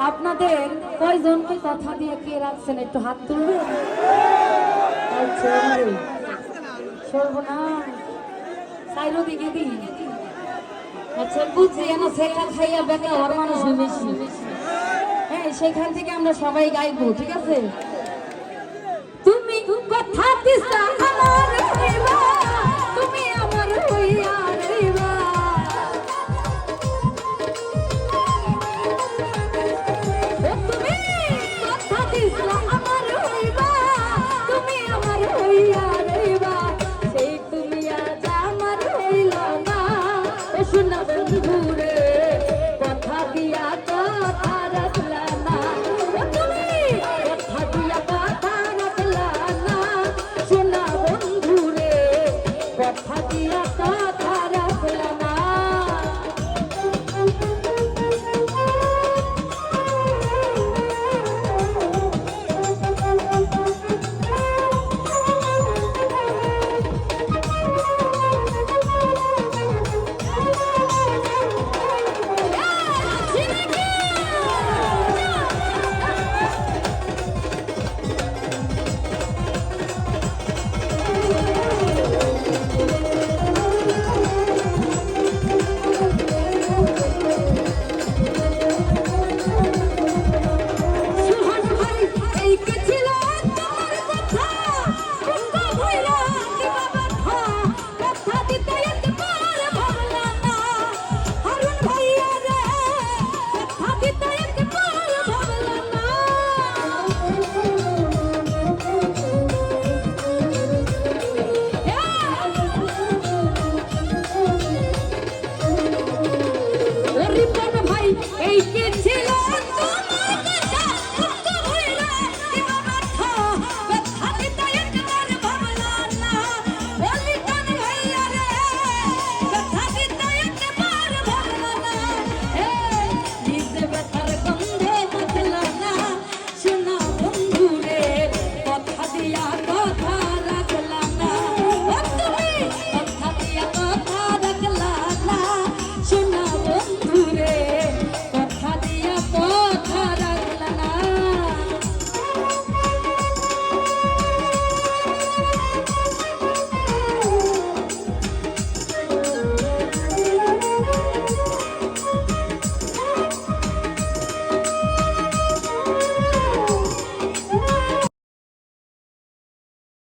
আপনাদের কয়জনকে কথা দিয়ে কে রাখছেন একটু হাত তুলবেন? সর্বনাশ, সাইরো দিকে দিই। আচ্ছা বুঝছি, সেটা খাইয়া বেটা হওয়ার মানুষ বেশি। হ্যাঁ, সেখান থেকে আমরা সবাই গাইবো, ঠিক আছে? তুমি কথা দিছা আমার হইবা, তুমি আমার হইয়া রইবা। তুমি কথা দিছা আমার হইবা, তুমি আমার হইয়া রইবা। সেই তুমি আজ আমার হইল না। ও শোনা বন্ধুরে, কথা দিয়া কথা রাখলা না। ও তুমি কথা দিয়া কথা রাখলা না। শোনা বন্ধুরে, কথা দিয়া